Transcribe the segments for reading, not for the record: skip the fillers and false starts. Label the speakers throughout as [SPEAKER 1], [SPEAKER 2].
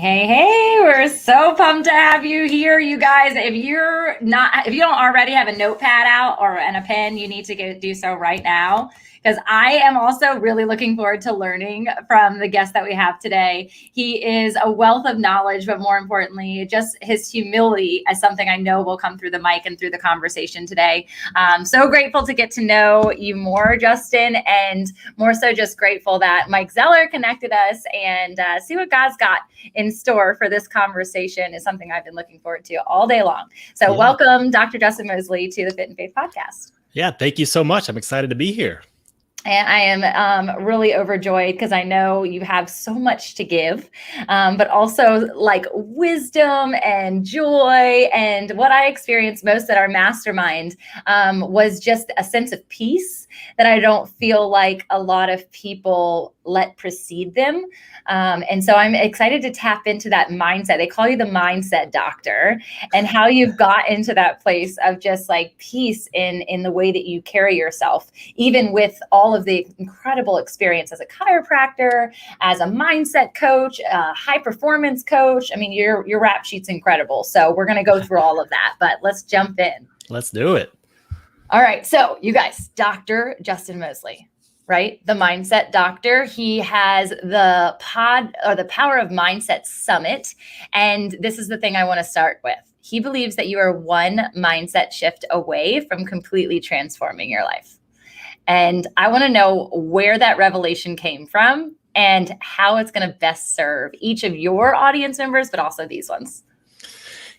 [SPEAKER 1] Hey, we're so pumped to have you here, you guys. If you don't already have a notepad out and a pen, you need to do so right now. Because I am also really looking forward to learning from the guest that we have today. He is a wealth of knowledge, but more importantly, just his humility as something I know will come through the mic and through the conversation today. So grateful to get to know you more, Justin, and more so just grateful that Mike Zeller connected us and see what God's got in store for this conversation is something I've been looking forward to all day long. So welcome, Dr. Justin Moseley, to the Fit and Faith podcast.
[SPEAKER 2] Yeah, thank you so much. I'm excited to be here.
[SPEAKER 1] And I am really overjoyed because I know you have so much to give, but also like wisdom and joy. And what I experienced most at our mastermind was just a sense of peace that I don't feel like a lot of people let precede them. And so I'm excited to tap into that mindset. They call you the mindset doctor, and how you've got into that place of just like peace in the way that you carry yourself, even with all of the incredible experience as a chiropractor, as a mindset coach, a high performance coach. I mean, your rap sheet's incredible. So we're going to go through all of that, but let's jump in.
[SPEAKER 2] Let's do it.
[SPEAKER 1] All right. So you guys, Dr. Justin Moseley, right? The mindset doctor. He has the Power of Mindset Summit. And this is the thing I want to start with. He believes that you are one mindset shift away from completely transforming your life. And I want to know where that revelation came from and how it's going to best serve each of your audience members, but also these ones.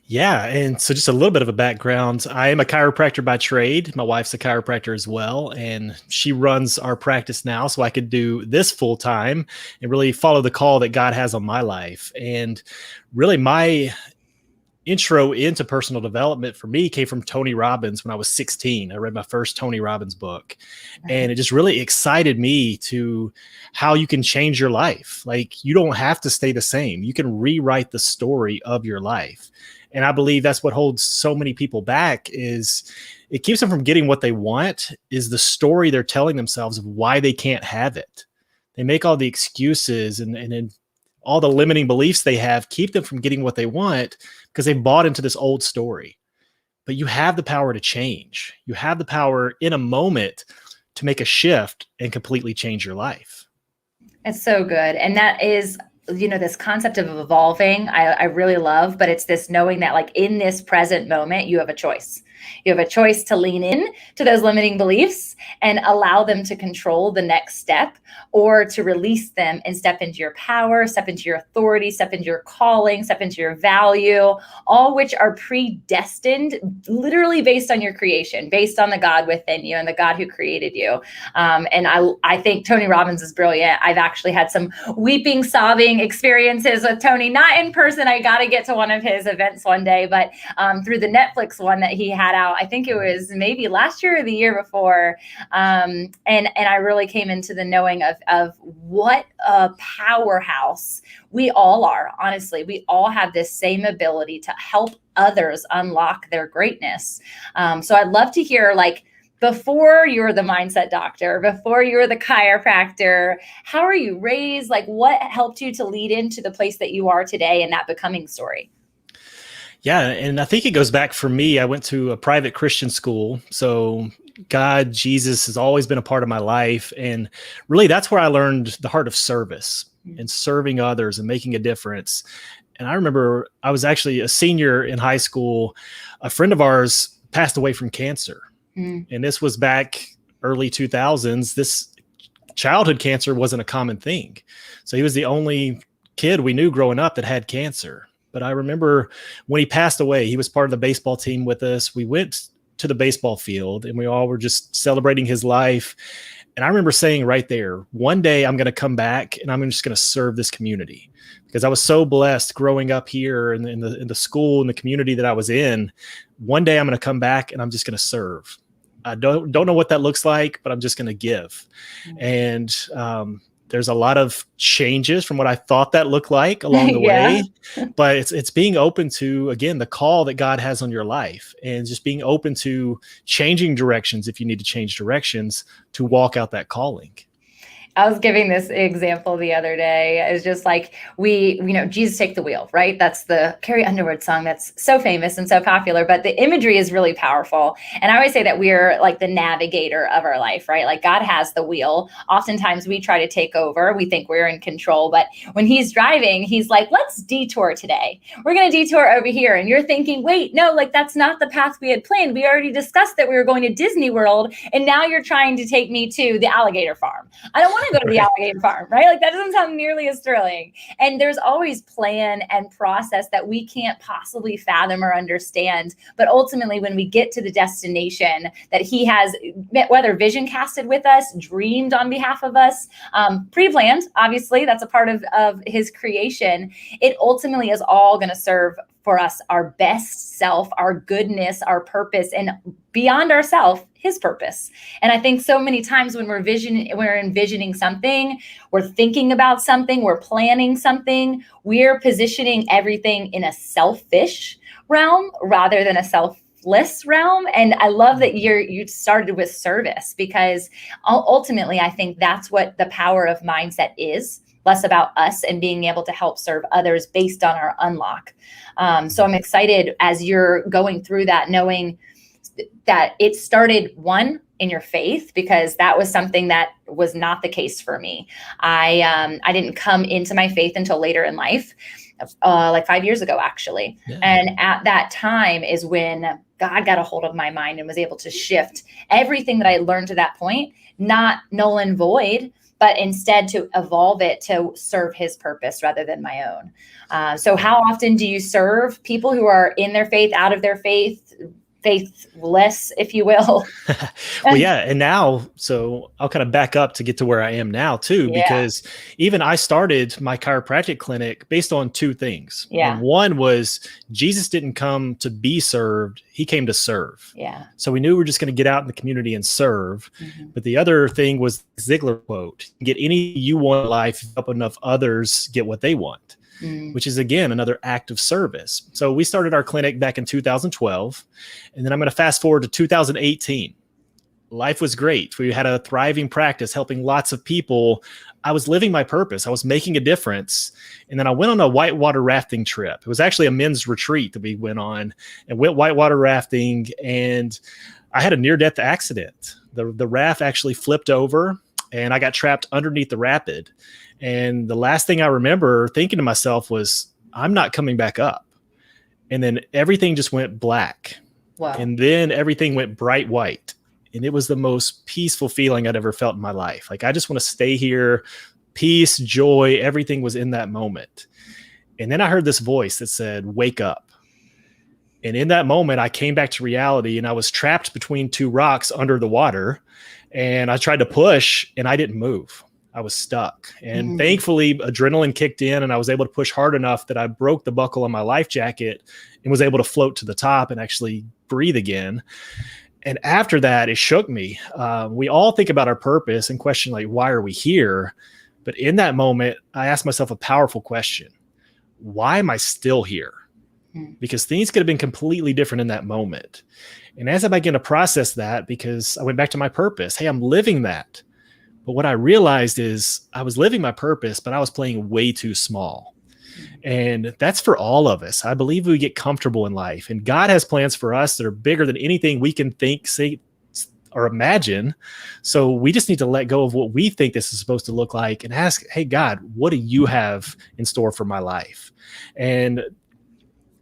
[SPEAKER 2] Yeah. And so just a little bit of a background. I am a chiropractor by trade. My wife's a chiropractor as well. And she runs our practice now so I could do this full time and really follow the call that God has on my life. And really my intro into personal development for me came from Tony Robbins when I was 16. I read my first Tony Robbins book, and it just really excited me to how you can change your life. Like, you don't have to stay the same. You can rewrite the story of your life. And I believe that's what holds so many people back, is it keeps them from getting what they want, is the story they're telling themselves of why they can't have it. They make all the excuses and all the limiting beliefs they have keep them from getting what they want because they've bought into this old story. But you have the power to change. You have the power in a moment to make a shift and completely change your life.
[SPEAKER 1] It's so good. And that is, this concept of evolving, I really love, but it's this knowing that like in this present moment, you have a choice. You have a choice to lean in to those limiting beliefs and allow them to control the next step, or to release them and step into your power, step into your authority, step into your calling, step into your value, all which are predestined, literally based on your creation, based on the God within you and the God who created you. And I think Tony Robbins is brilliant. I've actually had some weeping, sobbing experiences with Tony, not in person. I got to get to one of his events one day, but through the Netflix one that he had out, I think it was maybe last year or the year before. And I really came into the knowing of what a powerhouse we all are. Honestly, we all have this same ability to help others unlock their greatness. So I'd love to hear, like, before you were the mindset doctor, before you were the chiropractor, how are you raised? Like, what helped you to lead into the place that you are today and that becoming story?
[SPEAKER 2] Yeah. And I think it goes back for me. I went to a private Christian school. So God, Jesus has always been a part of my life. And really, that's where I learned the heart of service and serving others and making a difference. And I remember I was actually a senior in high school. A friend of ours passed away from cancer. And this was back early 2000s. This childhood cancer wasn't a common thing. So he was the only kid we knew growing up that had cancer. But I remember when he passed away, he was part of the baseball team with us. We went to the baseball field and we all were just celebrating his life. And I remember saying right there, one day I'm going to come back and I'm just going to serve this community, because I was so blessed growing up here in the school and the community that I was in. One day I'm going to come back and I'm just going to serve. I don't know what that looks like, but I'm just going to give. And there's a lot of changes from what I thought that looked like along the way, but it's being open to, again, the call that God has on your life, and just being open to changing directions if you need to change directions to walk out that calling.
[SPEAKER 1] I was giving this example the other day. It's just like Jesus take the wheel, right? That's the Carrie Underwood song that's so famous and so popular, but the imagery is really powerful. And I always say that we're like the navigator of our life, right? Like God has the wheel. Oftentimes we try to take over. We think we're in control, but when he's driving, he's like, let's detour today. We're going to detour over here. And you're thinking, wait, no, like that's not the path we had planned. We already discussed that we were going to Disney World. And now you're trying to take me to the alligator farm. I don't want to go to the alligator farm, right? Like that doesn't sound nearly as thrilling. And there's always plan and process that we can't possibly fathom or understand. But ultimately, when we get to the destination that he has, whether vision casted with us, dreamed on behalf of us, pre-planned, obviously, that's a part of his creation, it ultimately is all going to serve for us our best self, our goodness, our purpose, and beyond ourselves, his purpose. And I think so many times when we're envisioning something, we're thinking about something, we're planning something, we're positioning everything in a selfish realm rather than a selfless realm. And I love that you started with service, because ultimately I think that's what the power of mindset is. Less about us and being able to help serve others based on our unlock. So I'm excited as you're going through that, knowing that it started in your faith, because that was something that was not the case for me. I didn't come into my faith until later in life, like 5 years ago, actually. Yeah. And at that time is when God got a hold of my mind and was able to shift everything that I learned to that point, not null and void, but instead to evolve it to serve his purpose rather than my own. So how often do you serve people who are in their faith, out of their faith, faithless, if you will?
[SPEAKER 2] Well, yeah. And now, so I'll kind of back up to get to where I am now too, because even I started my chiropractic clinic based on two things.
[SPEAKER 1] Yeah.
[SPEAKER 2] And one was Jesus didn't come to be served. He came to serve.
[SPEAKER 1] Yeah.
[SPEAKER 2] So we knew we were just going to get out in the community and serve. Mm-hmm. But the other thing was Ziegler quote, get any you want in life, help enough others get what they want. Which is, again, another act of service. So we started our clinic back in 2012. And then I'm going to fast forward to 2018. Life was great. We had a thriving practice, helping lots of people. I was living my purpose. I was making a difference. And then I went on a whitewater rafting trip. It was actually a men's retreat that we went on and went whitewater rafting. And I had a near-death accident. The raft actually flipped over and I got trapped underneath the rapid. And the last thing I remember thinking to myself was, I'm not coming back up. And then everything just went black.
[SPEAKER 1] Wow.
[SPEAKER 2] And then everything went bright white. And it was the most peaceful feeling I'd ever felt in my life. Like, I just want to stay here. Peace, joy, everything was in that moment. And then I heard this voice that said, wake up. And in that moment, I came back to reality, and I was trapped between two rocks under the water. And I tried to push and I didn't move. I was stuck. And thankfully, adrenaline kicked in and I was able to push hard enough that I broke the buckle on my life jacket and was able to float to the top and actually breathe again. And after that, it shook me. We all think about our purpose and question, like, why are we here? But in that moment, I asked myself a powerful question. Why am I still here? Because things could have been completely different in that moment. And as I began to process that, because I went back to my purpose, hey, I'm living that. But what I realized is I was living my purpose, but I was playing way too small. And that's for all of us. I believe we get comfortable in life, and God has plans for us that are bigger than anything we can think, say, or imagine. So we just need to let go of what we think this is supposed to look like and ask, hey, God, what do you have in store for my life? And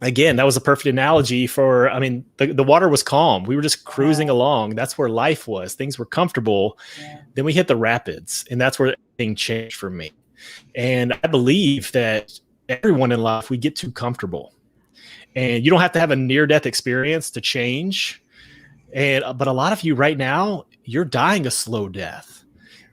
[SPEAKER 2] again, that was a perfect analogy for, the water was calm. We were just cruising along. That's where life was. Things were comfortable. Yeah. Then we hit the rapids, and that's where things changed for me. And I believe that everyone in life, we get too comfortable. And you don't have to have a near-death experience to change. But a lot of you right now, you're dying a slow death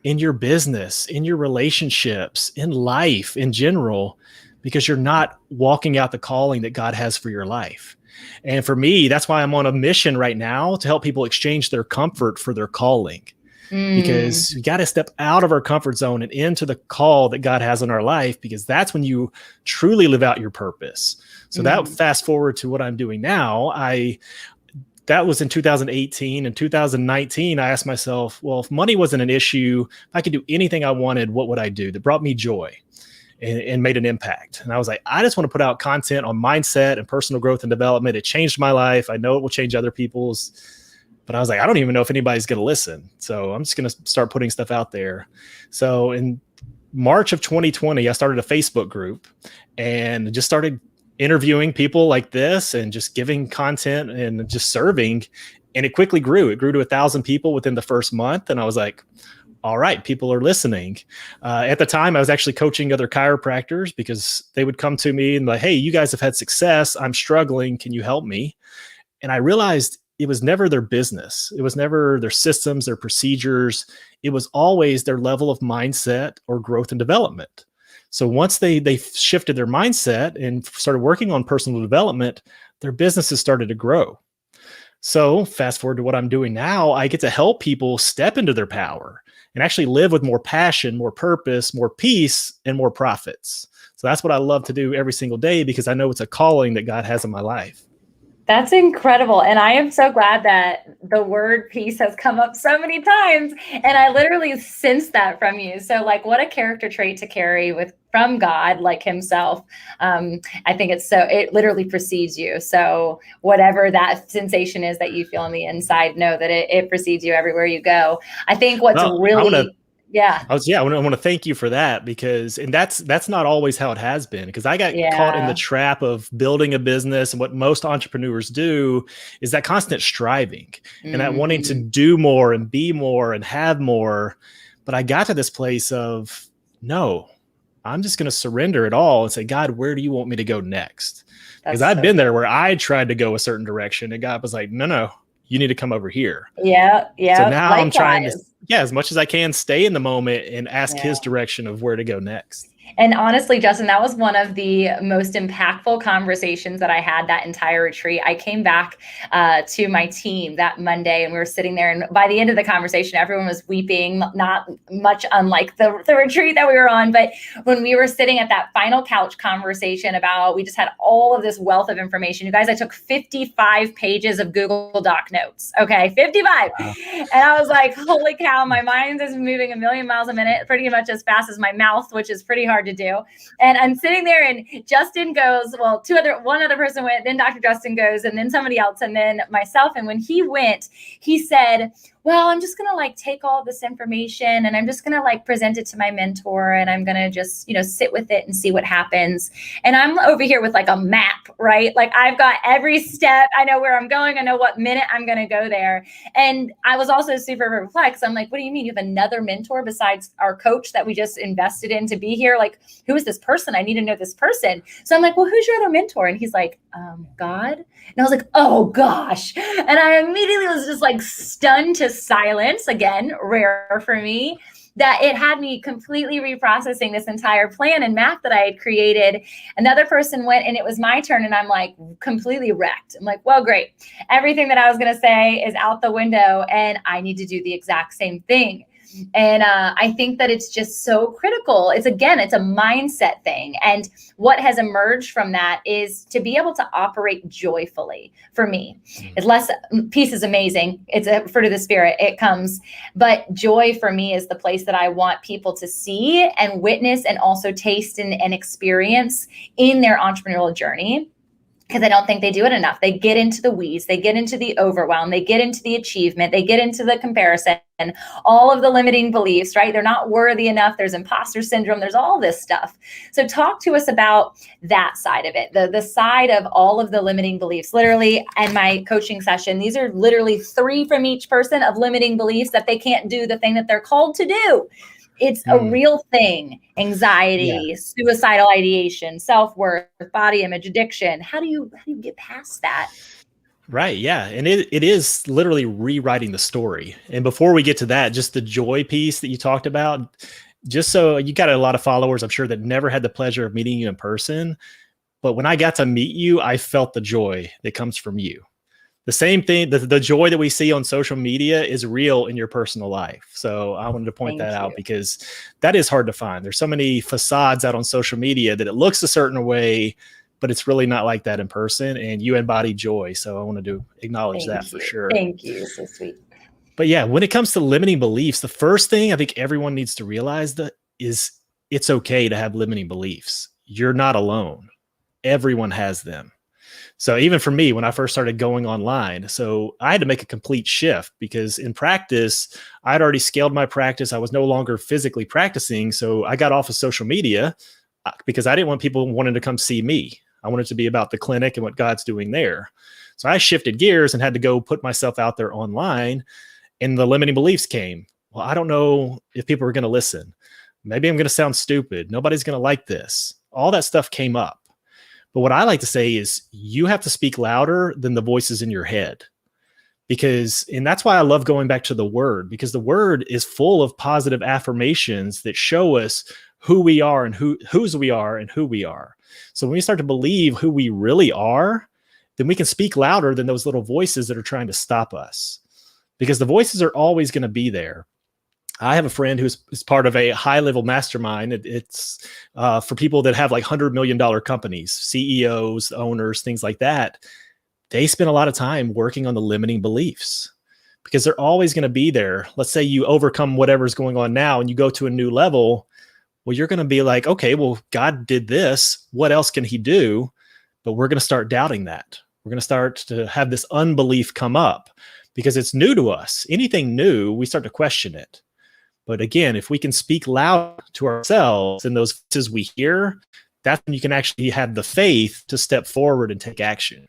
[SPEAKER 2] in your business, in your relationships, in life in general, because you're not walking out the calling that God has for your life. And for me, that's why I'm on a mission right now to help people exchange their comfort for their calling. Because we got to step out of our comfort zone and into the call that God has in our life, because that's when you truly live out your purpose. So that fast forward to what I'm doing now, that was in 2018. In 2019, I asked myself, well, if money wasn't an issue, if I could do anything I wanted, what would I do that brought me joy and made an impact? And I was like, I just want to put out content on mindset and personal growth and development. It changed my life. I know it will change other people's, but I was like, I don't even know if anybody's going to listen. So I'm just going to start putting stuff out there. So in March of 2020, I started a Facebook group and just started interviewing people like this and just giving content and just serving. And it quickly grew. It grew to 1,000 people within the first month. And I was like, all right, people are listening. At the time, I was actually coaching other chiropractors because they would come to me and like, hey, you guys have had success. I'm struggling. Can you help me? And I realized it was never their business. It was never their systems, their procedures. It was always their level of mindset or growth and development. So once they shifted their mindset and started working on personal development, their businesses started to grow. So fast forward to what I'm doing now, I get to help people step into their power and actually live with more passion, more purpose, more peace, and more profits. So that's what I love to do every single day because I know it's a calling that God has in my life.
[SPEAKER 1] That's incredible. And I am so glad that the word peace has come up so many times. And I literally sense that from you. So like what a character trait to carry from God, like himself. I think it literally precedes you. So whatever that sensation is that you feel on the inside, know that it precedes you everywhere you go. I think what's
[SPEAKER 2] I want to thank you for that and that's not always how it has been because I got caught in the trap of building a business, and what most entrepreneurs do is that constant striving and that wanting to do more and be more and have more. But I got to this place of, no, I'm just going to surrender it all and say, God, where do you want me to go next? Because I've been there where I tried to go a certain direction and God was like, no, you need to come over here.
[SPEAKER 1] Yeah.
[SPEAKER 2] So now I'm trying to, as much as I can, stay in the moment and ask his direction of where to go next.
[SPEAKER 1] And honestly, Justin, that was one of the most impactful conversations that I had that entire retreat. I came back to my team that Monday and we were sitting there, and by the end of the conversation, everyone was weeping, not much unlike the retreat that we were on. But when we were sitting at that final couch conversation we just had all of this wealth of information. You guys, I took 55 pages of Google Doc notes. Okay, 55. Wow. And I was like, holy cow, my mind is moving a million miles a minute, pretty much as fast as my mouth, which is pretty hard to do. And I'm sitting there and Justin goes, well, one other person went, then Dr. Justin goes, and then somebody else, and then myself. And when he went, he said, well, I'm just going to take all this information and I'm just going to present it to my mentor and I'm going to just, sit with it and see what happens. And I'm over here with a map, right? I've got every step. I know where I'm going. I know what minute I'm going to go there. And I was also super perplexed. I'm like, what do you mean? You have another mentor besides our coach that we just invested in to be here? Who is this person? I need to know this person. So I'm like, well, who's your other mentor? And he's like, God. And I was like, oh gosh. And I immediately was just stunned to silence, again, rare for me, that it had me completely reprocessing this entire plan and map that I had created. Another person went and it was my turn and I'm completely wrecked. I'm like, well, great. Everything that I was going to say is out the window and I need to do the exact same thing. And I think that it's just so critical. It's a mindset thing. And what has emerged from that is to be able to operate joyfully for me. It's less, peace is amazing. It's a fruit of the spirit. It comes. But joy for me is the place that I want people to see and witness and also taste and experience in their entrepreneurial journey. Because I don't think they do it enough. They get into the weeds, they get into the overwhelm, they get into the achievement, they get into the comparison, all of the limiting beliefs, right? They're not worthy enough. There's imposter syndrome. There's all this stuff. So talk to us about that side of it, the side of all of the limiting beliefs. Literally, in my coaching session, these are literally 3 from each person of limiting beliefs that they can't do the thing that they're called to do. It's a real thing. Anxiety, suicidal ideation, self-worth, body image, addiction. How do you get past that?
[SPEAKER 2] Right. Yeah. And it is literally rewriting the story. And before we get to that, just the joy piece that you talked about, just so you got a lot of followers, I'm sure, that never had the pleasure of meeting you in person. But when I got to meet you, I felt the joy that comes from you. The same thing, the joy that we see on social media is real in your personal life. So I wanted to point that out because that is hard to find. There's so many facades out on social media that it looks a certain way, but it's really not like that in person, and you embody joy. So I wanted to acknowledge that for sure.
[SPEAKER 1] Thank you. So sweet.
[SPEAKER 2] But yeah, when it comes to limiting beliefs, the first thing I think everyone needs to realize that is it's okay to have limiting beliefs. You're not alone. Everyone has them. So even for me, when I first started going online, so I had to make a complete shift because in practice, I'd already scaled my practice. I was no longer physically practicing. So I got off of social media because I didn't want people wanting to come see me. I wanted it to be about the clinic and what God's doing there. So I shifted gears and had to go put myself out there online, and the limiting beliefs came. Well, I don't know if people are going to listen. Maybe I'm going to sound stupid. Nobody's going to like this. All that stuff came up. But what I like to say is you have to speak louder than the voices in your head. And that's why I love going back to the word, because the word is full of positive affirmations that show us who we are and whose we are and who we are. So when we start to believe who we really are, then we can speak louder than those little voices that are trying to stop us, because the voices are always going to be there. I have a friend who's part of a high-level mastermind. It's for people that have like $100 million companies, CEOs, owners, things like that. They spend a lot of time working on the limiting beliefs because they're always going to be there. Let's say you overcome whatever's going on now and you go to a new level. Well, you're going to be like, okay, well, God did this. What else can he do? But we're going to start doubting that. We're going to start to have this unbelief come up because it's new to us. Anything new, we start to question it. But again, if we can speak loud to ourselves and those voices we hear, that's when you can actually have the faith to step forward and take action.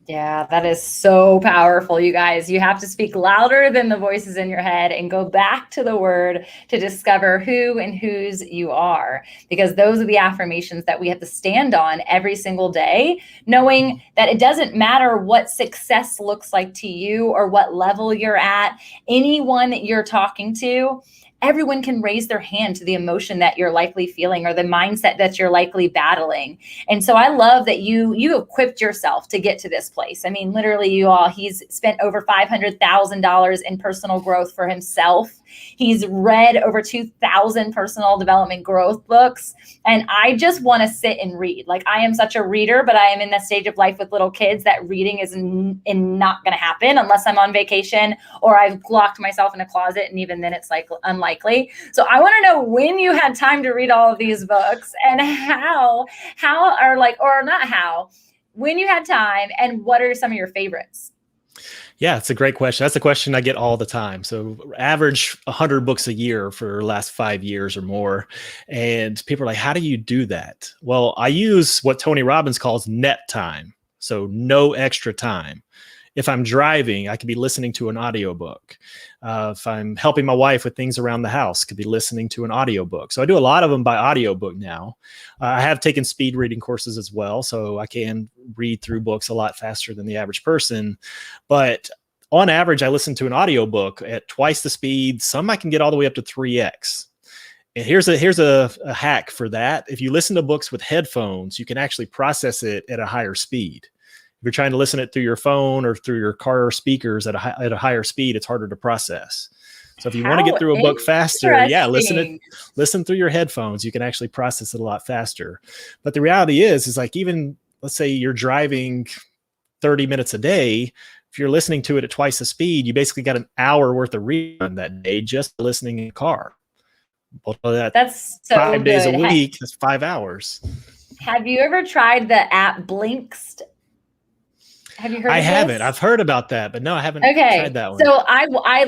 [SPEAKER 1] Yeah, that is so powerful, you guys. You have to speak louder than the voices in your head and go back to the word to discover who and whose you are, because those are the affirmations that we have to stand on every single day, knowing that it doesn't matter what success looks like to you or what level you're at. Anyone that you're talking to, everyone can raise their hand to the emotion that you're likely feeling or the mindset that you're likely battling. And so I love that you equipped yourself to get to this place. I mean, literally he's spent over $500,000 in personal growth for himself. He's read over 2,000 personal development growth books. And I just want to sit and read. Like, I am such a reader, but I am in that stage of life with little kids that reading is not going to happen unless I'm on vacation or I've locked myself in a closet. And even then it's like unlikely. So I want to know when you had time to read all of these books and when you had time and what are some of your favorites?
[SPEAKER 2] Yeah, it's a great question. That's a question I get all the time. So average 100 books a year for the last 5 years or more. And people are like, how do you do that? Well, I use what Tony Robbins calls net time. So no extra time. If I'm driving, I could be listening to an audiobook. If I'm helping my wife with things around the house, could be listening to an audiobook. So I do a lot of them by audiobook now. I have taken speed reading courses as well, so I can read through books a lot faster than the average person. But on average, I listen to an audiobook at twice the speed. Some I can get all the way up to 3x. And here's a hack for that. If you listen to books with headphones, you can actually process it at a higher speed. If you're trying to listen it through your phone or through your car speakers at a higher speed, it's harder to process. So if you want to get through a book faster, listen through your headphones. You can actually process it a lot faster. But the reality is like, even let's say you're driving 30 minutes a day. If you're listening to it at twice the speed, you basically got an hour worth of reading that day just listening in the car. Well, that's so 5 days a week. That's 5 hours.
[SPEAKER 1] Have you ever tried the app Blinkist? Have you heard of this? I
[SPEAKER 2] haven't. I've heard about that, but no, I haven't tried that one.
[SPEAKER 1] So I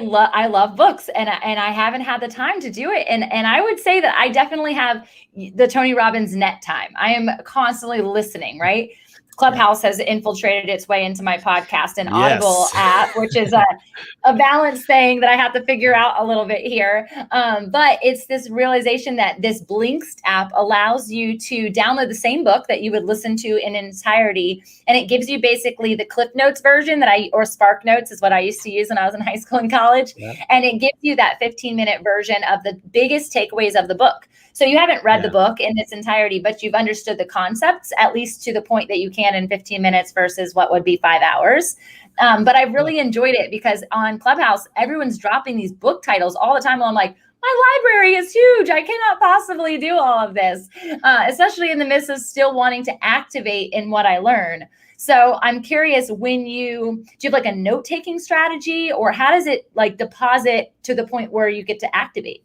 [SPEAKER 1] love books and I haven't had the time to do it. And I would say that I definitely have the Tony Robbins net time. I am constantly listening, right? Clubhouse has infiltrated its way into my podcast and Audible app, which is a balance thing that I have to figure out a little bit here. But it's this realization that this Blinkist app allows you to download the same book that you would listen to in entirety. And it gives you basically the Cliff Notes version or Spark Notes is what I used to use when I was in high school and college. Yeah. And it gives you that 15-minute version of the biggest takeaways of the book. So you haven't read the book in its entirety, but you've understood the concepts, at least to the point that you can in 15 minutes versus what would be 5 hours. But I really enjoyed it because on Clubhouse, everyone's dropping these book titles all the time. And I'm like, my library is huge. I cannot possibly do all of this, especially in the midst of still wanting to activate in what I learn. So I'm curious, do you have like a note-taking strategy, or how does it like deposit to the point where you get to activate?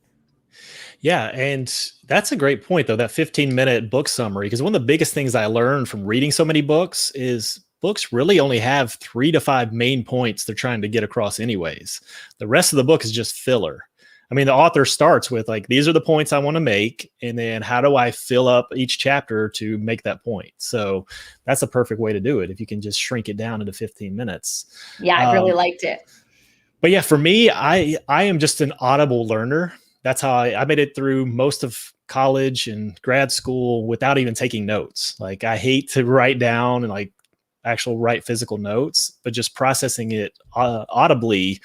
[SPEAKER 2] Yeah, and that's a great point though, that 15-minute book summary, because one of the biggest things I learned from reading so many books is books really only have 3 to 5 main points they're trying to get across anyways. The rest of the book is just filler. I mean, the author starts with like, these are the points I want to make, and then how do I fill up each chapter to make that point? So that's a perfect way to do it if you can just shrink it down into 15 minutes.
[SPEAKER 1] Yeah, I really liked it.
[SPEAKER 2] But yeah, for me, I am just an audible learner. That's how I made it through most of college and grad school without even taking notes. Like, I hate to write down and like actual write physical notes, but just processing it audibly,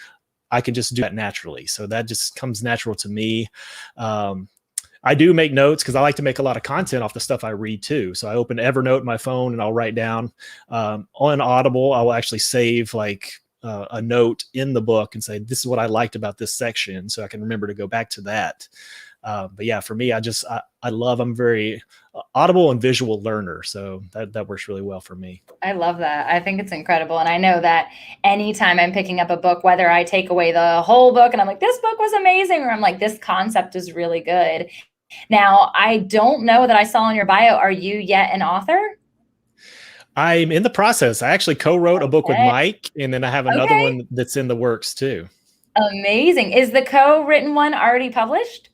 [SPEAKER 2] I can just do that naturally. So that just comes natural to me. I do make notes because I like to make a lot of content off the stuff I read too. So I open Evernote in my phone and I'll write down. On Audible, I will actually save like a note in the book and say, this is what I liked about this section, so I can remember to go back to that. But yeah, for me, I'm very audible and visual learner. So that works really well for me.
[SPEAKER 1] I love that. I think it's incredible. And I know that anytime I'm picking up a book, whether I take away the whole book and I'm like, this book was amazing, or I'm like, this concept is really good. Now, I don't know that I saw in your bio, are you yet an author?
[SPEAKER 2] I'm in the process. I actually co-wrote a book with Mike, and then I have another one that's in the works too.
[SPEAKER 1] Amazing. Is the co-written one already published?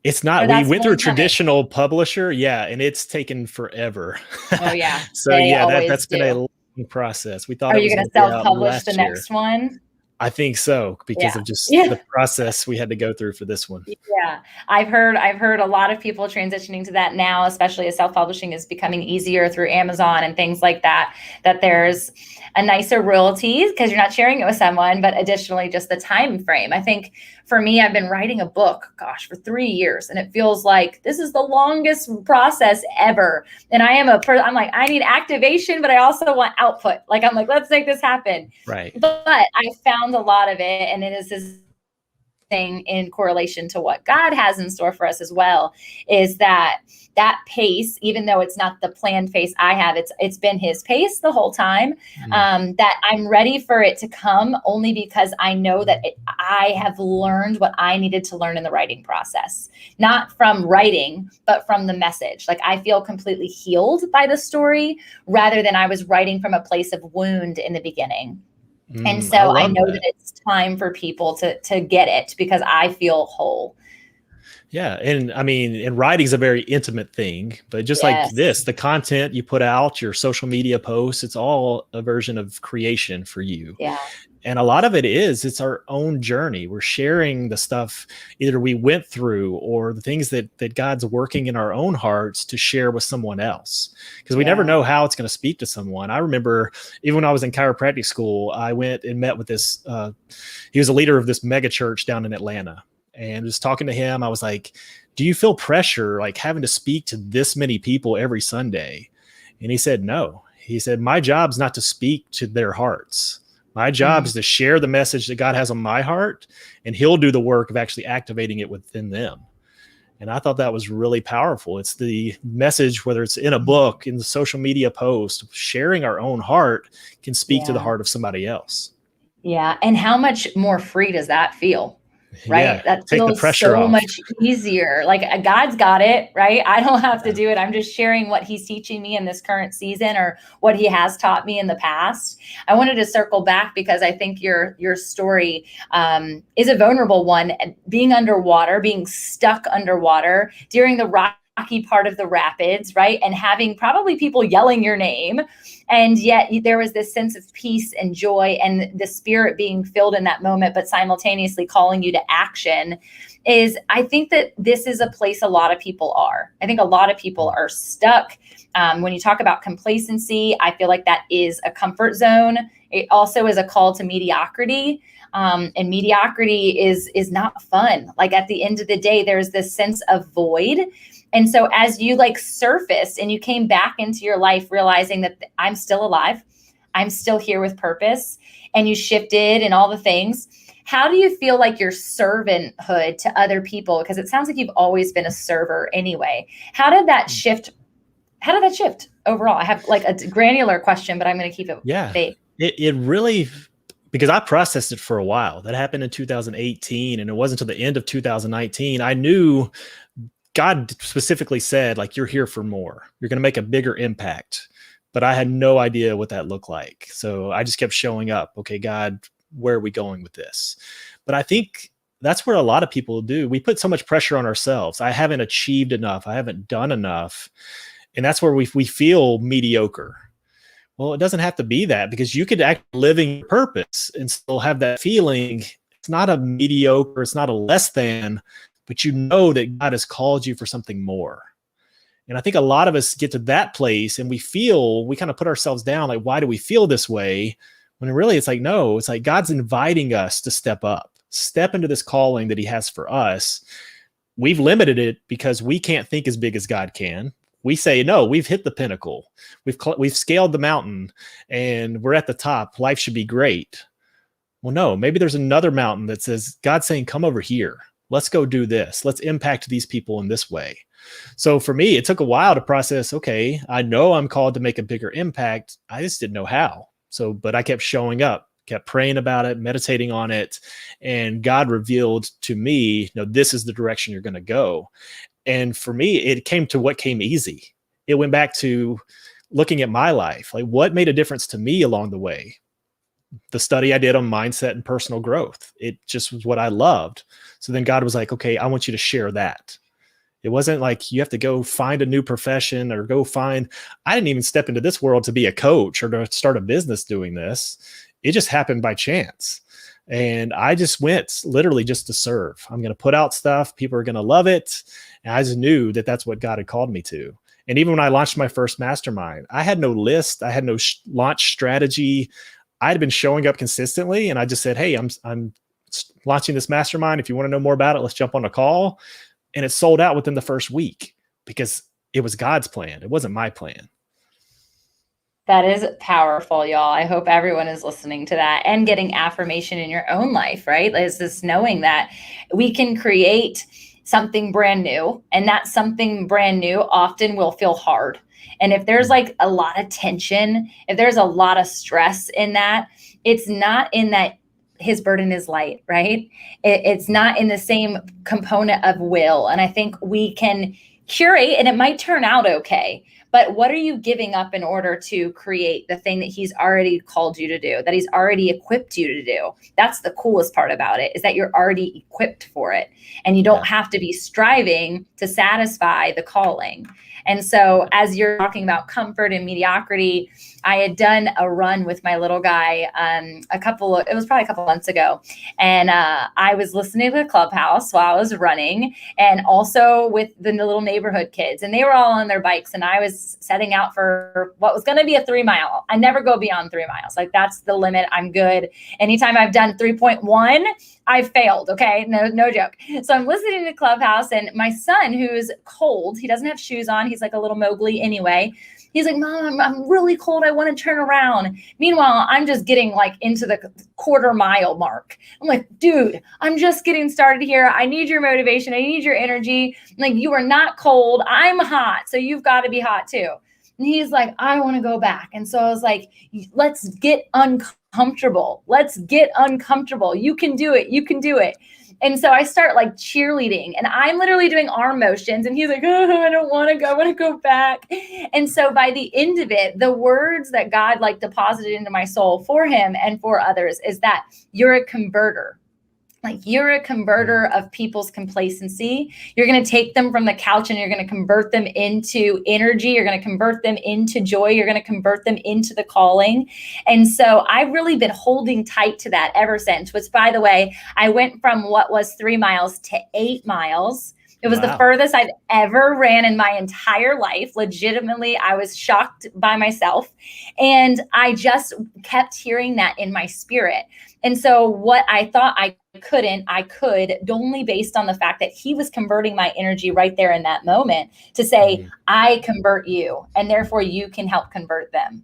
[SPEAKER 2] It's not. We went through a traditional publisher. Yeah. And it's taken forever.
[SPEAKER 1] Oh yeah.
[SPEAKER 2] So yeah, that's been a long process. We thought,
[SPEAKER 1] are you going to self-publish the next one?
[SPEAKER 2] I think so, because of just the process we had to go through for this one.
[SPEAKER 1] Yeah, I've heard a lot of people transitioning to that now, especially as self-publishing is becoming easier through Amazon and things like that, that there's a nicer royalties because you're not sharing it with someone, but additionally just the time frame. I think for me, I've been writing a book, for 3 years, and it feels like this is the longest process ever. And I'm like, I need activation, but I also want output. Like, I'm like, let's make this happen.
[SPEAKER 2] Right.
[SPEAKER 1] But I found a lot of it, and it is this thing in correlation to what God has in store for us as well, is that pace, even though it's not the planned pace I have, it's been his pace the whole time, that I'm ready for it to come only because I know that I have learned what I needed to learn in the writing process, not from writing, but from the message. Like, I feel completely healed by the story rather than I was writing from a place of wound in the beginning. And so I know that it's time for people to get it because I feel whole.
[SPEAKER 2] Yeah. And I mean, and writing is a very intimate thing, but just like this, the content you put out, your social media posts, it's all a version of creation for you.
[SPEAKER 1] Yeah.
[SPEAKER 2] And a lot of it's our own journey. We're sharing the stuff either we went through or the things that God's working in our own hearts to share with someone else. Because we never know how it's going to speak to someone. I remember even when I was in chiropractic school, I went and met with this, he was a leader of this mega church down in Atlanta. And just talking to him, I was like, do you feel pressure like having to speak to this many people every Sunday? And he said, no. He said, my job's not to speak to their hearts. My job is to share the message that God has on my heart, and he'll do the work of actually activating it within them. And I thought that was really powerful. It's the message, whether it's in a book, in the social media post, sharing our own heart can speak to the heart of somebody else.
[SPEAKER 1] Yeah. And how much more free does that feel? Right.
[SPEAKER 2] Yeah,
[SPEAKER 1] that
[SPEAKER 2] take
[SPEAKER 1] feels
[SPEAKER 2] the pressure
[SPEAKER 1] so
[SPEAKER 2] off.
[SPEAKER 1] much easier. Like, God's got it, right? I don't have to do it. I'm just sharing what he's teaching me in this current season or what he has taught me in the past. I wanted to circle back because I think your story is a vulnerable one, being underwater, being stuck underwater during the rocky part of the rapids, right? And having probably people yelling your name. And yet there was this sense of peace and joy and the Spirit being filled in that moment, but simultaneously calling you to action. I think that this is a place a lot of people are. I think a lot of people are stuck. When you talk about complacency, I feel like that is a comfort zone. It also is a call to mediocrity. And mediocrity is not fun. Like, at the end of the day, there's this sense of void. And so as you surfaced and you came back into your life, realizing that I'm still alive, I'm still here with purpose, and you shifted and all the things, How do you feel like your servanthood to other people? Because it sounds like you've always been a server anyway. How did that shift? How did that shift overall? I have like a granular question, but I'm going to keep it vague.
[SPEAKER 2] It really, because I processed it for a while. That happened in 2018, and it wasn't until the end of 2019 I knew God specifically said, like, you're here for more. You're going to make a bigger impact. But I had no idea what that looked like. So I just kept showing up. Okay, God, where are we going with this? But I think that's where a lot of people do. We put so much pressure on ourselves. I haven't achieved enough. I haven't done enough. And that's where we feel mediocre. Well, it doesn't have to be that, because you could actually live in your purpose and still have that feeling. It's not a mediocre, it's not a less than, but you know that God has called you for something more. And I think a lot of us get to that place and we kind of put ourselves down. Like, why do we feel this way? When really it's like, no, it's like God's inviting us to step up, step into this calling that he has for us. We've limited it because we can't think as big as God can. We say, no, we've hit the pinnacle. We've scaled the mountain and we're at the top. Life should be great. Well, no, maybe there's another mountain that says, God's saying, come over here. Let's go do this. Let's impact these people in this way. So for me, it took a while to process. Okay, I know I'm called to make a bigger impact. I just didn't know how. But I kept showing up, kept praying about it, meditating on it. And God revealed to me, this is the direction you're going to go. And for me, it came to what came easy. It went back to looking at my life. Like, what made a difference to me along the way? The study I did on mindset and personal growth. It just was what I loved. So then God was like, okay, I want you to share that. It wasn't like you have to go find a new profession or I didn't even step into this world to be a coach or to start a business doing this. It just happened by chance. And I just went literally just to serve. I'm going to put out stuff. People are going to love it. And I just knew that that's what God had called me to. And even when I launched my first mastermind, I had no list. I had no launch strategy. I had been showing up consistently. And I just said, hey, I'm launching this mastermind. If you want to know more about it, let's jump on a call. And it sold out within the first week because it was God's plan. It wasn't my plan.
[SPEAKER 1] That is powerful, y'all. I hope everyone is listening to that and getting affirmation in your own life, right? Is this knowing that we can create something brand new, and that something brand new often will feel hard. And if there's like a lot of tension, if there's a lot of stress in that, it's not in that his burden is light, right? It's not in the same component of will. And I think we can curate, and it might turn out okay. But what are you giving up in order to create the thing that he's already called you to do, that he's already equipped you to do? That's the coolest part about it, is that you're already equipped for it. And you don't have to be striving to satisfy the calling. And so as you're talking about comfort and mediocrity, I had done a run with my little guy it was probably a couple months ago. And I was listening to the Clubhouse while I was running, and also with the little neighborhood kids. And they were all on their bikes, and I was setting out for what was going to be a 3 mile. I never go beyond 3 miles. Like, that's the limit. I'm good. Anytime I've done 3.1, I've failed. Okay. No joke. So I'm listening to Clubhouse, and my son, who's cold, he doesn't have shoes on. He's like a little Mowgli anyway. He's like, Mom, I'm really cold. I want to turn around. Meanwhile, I'm just getting like into the quarter mile mark. I'm like, dude, I'm just getting started here. I need your motivation. I need your energy. Like, you are not cold. I'm hot. So you've got to be hot too. And he's like, I want to go back. And so I was like, let's get uncomfortable. Let's get uncomfortable. You can do it. You can do it. And so I start like cheerleading, and I'm literally doing arm motions, and he's like, oh, I don't want to go. I want to go back. And so by the end of it, the words that God like deposited into my soul for him and for others is that you're a converter. Like, you're a converter of people's complacency. You're going to take them from the couch and you're going to convert them into energy. You're going to convert them into joy. You're going to convert them into the calling. And so I've really been holding tight to that ever since, which, by the way, I went from what was 3 miles to 8 miles. It was the furthest I've ever ran in my entire life. Legitimately, I was shocked by myself. And I just kept hearing that in my spirit. And so what I thought I could only based on the fact that he was converting my energy right there in that moment to say, I convert you, and therefore you can help convert them.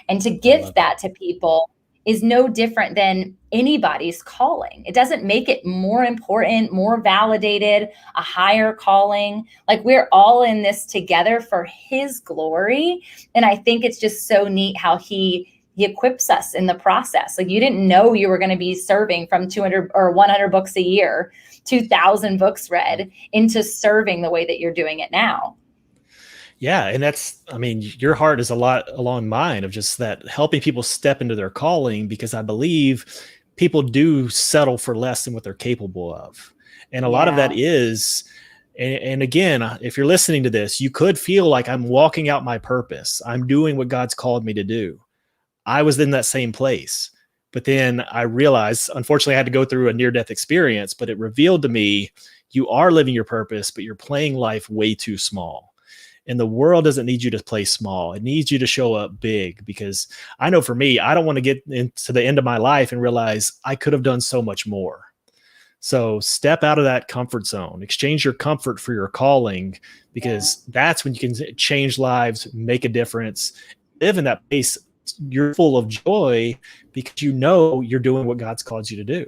[SPEAKER 1] And to give that to people is no different than anybody's calling. It doesn't make it more important, more validated, a higher calling. Like, we're all in this together for his glory. And I think it's just so neat how he equips us in the process. Like, you didn't know you were going to be serving from 200 or 100 books a year, 2,000 books read, into serving the way that you're doing it now.
[SPEAKER 2] Yeah. And that's, I mean, your heart is a lot along mine of just that helping people step into their calling, because I believe people do settle for less than what they're capable of. And a lot of that
[SPEAKER 1] Yeah.
[SPEAKER 2] is, and again, if you're listening to this, you could feel like I'm walking out my purpose. I'm doing what God's called me to do. I was in that same place. But then I realized, unfortunately, I had to go through a near-death experience, but it revealed to me, you are living your purpose, but you're playing life way too small. And the world doesn't need you to play small. It needs you to show up big, because I know for me, I don't want to get into the end of my life and realize I could have done so much more. So step out of that comfort zone, exchange your comfort for your calling, because that's when you can change lives, make a difference, live in that place. You're full of joy because you know you're doing what God's called you to do.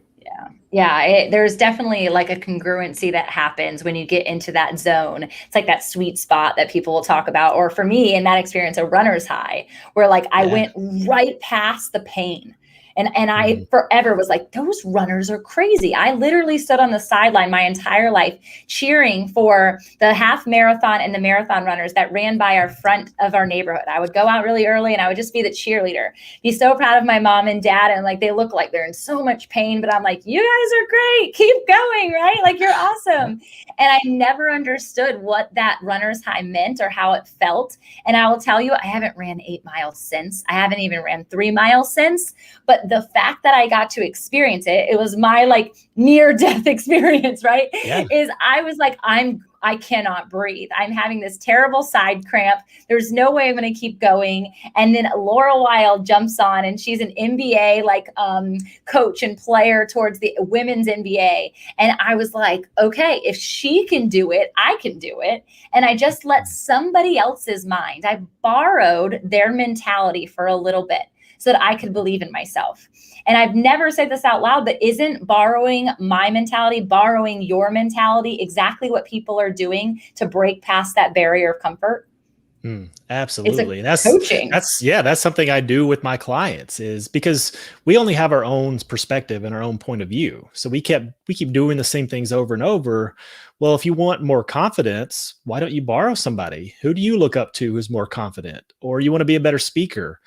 [SPEAKER 1] Yeah, there's definitely like a congruency that happens when you get into that zone. It's like that sweet spot that people will talk about, or for me in that experience, a runner's high, where like I went right past the pain. And I forever was like, those runners are crazy. I literally stood on the sideline my entire life cheering for the half marathon and the marathon runners that ran by our front of our neighborhood. I would go out really early and I would just be the cheerleader, be so proud of my mom and dad. And like, they look like they're in so much pain, but I'm like, you guys are great. Keep going, right? Like, you're awesome. And I never understood what that runner's high meant or how it felt. And I will tell you, I haven't ran 8 miles since. I haven't even ran 3 miles since. But the fact that I got to experience it, it was my like near death experience, right?
[SPEAKER 2] Yeah.
[SPEAKER 1] Is I was like, I cannot breathe. I'm having this terrible side cramp. There's no way I'm going to keep going. And then Laura Wild jumps on, and she's an NBA like coach and player towards the women's NBA. And I was like, okay, if she can do it, I can do it. And I just let somebody else's mind, I borrowed their mentality for a little bit so that I could believe in myself. And I've never said this out loud, but isn't borrowing my mentality, borrowing your mentality, exactly what people are doing to break past that barrier of comfort?
[SPEAKER 2] Absolutely.
[SPEAKER 1] It's coaching.
[SPEAKER 2] That's something I do with my clients, is because we only have our own perspective and our own point of view. So we keep doing the same things over and over. Well, if you want more confidence, why don't you borrow somebody? Who do you look up to who's more confident? Or you want to be a better speaker?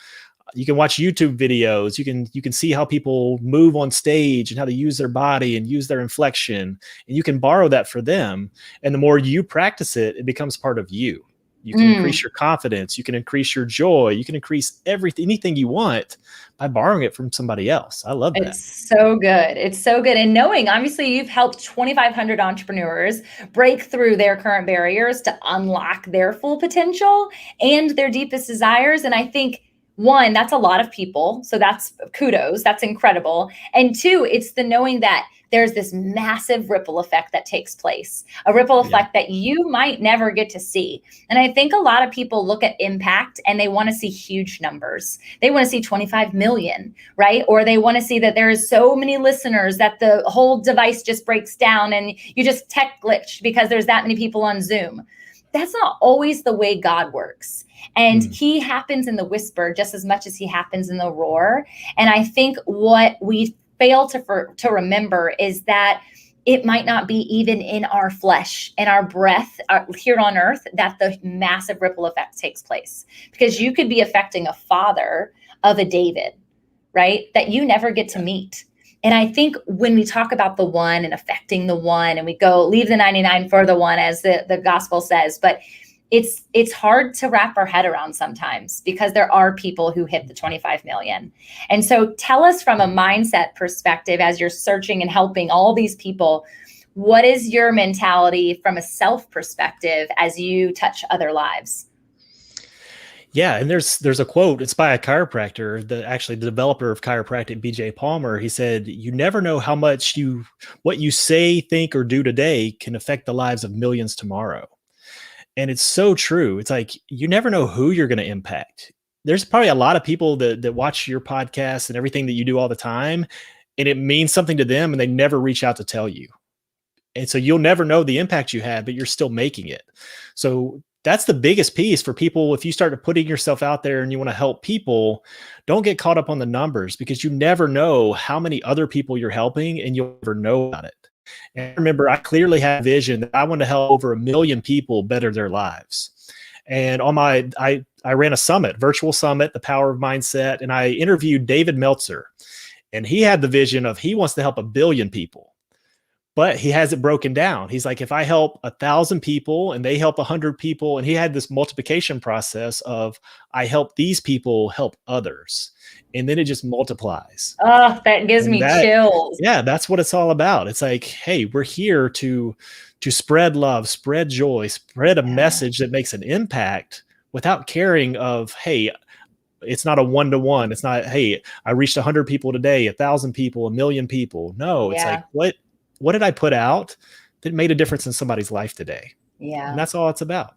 [SPEAKER 2] You can watch YouTube videos. You can see how people move on stage and how they use their body and use their inflection. And you can borrow that for them. And the more you practice it, it becomes part of you. You can increase your confidence. You can increase your joy. You can increase anything you want by borrowing it from somebody else. I love that.
[SPEAKER 1] It's so good. It's so good. And knowing, obviously, you've helped 2,500 entrepreneurs break through their current barriers to unlock their full potential and their deepest desires. And I think, one, that's a lot of people. So that's kudos. That's incredible. And two, it's the knowing that there's this massive ripple effect that takes place, a ripple effect that you might never get to see. And I think a lot of people look at impact and they want to see huge numbers. They want to see 25 million, right? Or they want to see that there is so many listeners that the whole device just breaks down and you just tech glitched because there's that many people on Zoom. That's not always the way God works. And he happens in the whisper just as much as he happens in the roar. And I think what we fail to remember is that it might not be even in our flesh and our breath here on earth that the massive ripple effect takes place. Because you could be affecting a father of a David, right? That you never get to meet. And I think when we talk about the one and affecting the one, and we go leave the 99 for the one, as the gospel says, but it's hard to wrap our head around sometimes because there are people who hit the 25 million. And so tell us from a mindset perspective, as you're searching and helping all these people, what is your mentality from a self perspective as you touch other lives?
[SPEAKER 2] Yeah, and there's a quote. It's by a chiropractor, the developer of chiropractic, BJ Palmer. He said, "You never know how much what you say, think, or do today can affect the lives of millions tomorrow." And it's so true. It's like, you never know who you're going to impact. there's probably a lot of people that watch your podcast and everything that you do all the time, and it means something to them, and they never reach out to tell you. And so you'll never know the impact you had, but you're still making it. So that's the biggest piece for people. If you start putting yourself out there and you want to help people, don't get caught up on the numbers, because you never know how many other people you're helping, and you'll never know about it. And remember, I clearly had a vision that I want to help over 1 million people better their lives. And I ran a summit, virtual summit, The Power of Mindset, and I interviewed David Meltzer, and he had the vision of, he wants to help 1 billion people. But he has it broken down. He's like, if I help 1,000 people and they help 100 people, and he had this multiplication process of, I help these people help others. And then it just multiplies.
[SPEAKER 1] Oh, that gives me chills.
[SPEAKER 2] Yeah, that's what it's all about. It's like, hey, we're here to spread love, spread joy, spread a message that makes an impact without caring of, hey, it's not a one-to-one. It's not, hey, I reached 100 people today, 1,000 people, 1 million people. No, it's like, what did I put out that made a difference in somebody's life today?
[SPEAKER 1] Yeah.
[SPEAKER 2] And that's all it's about.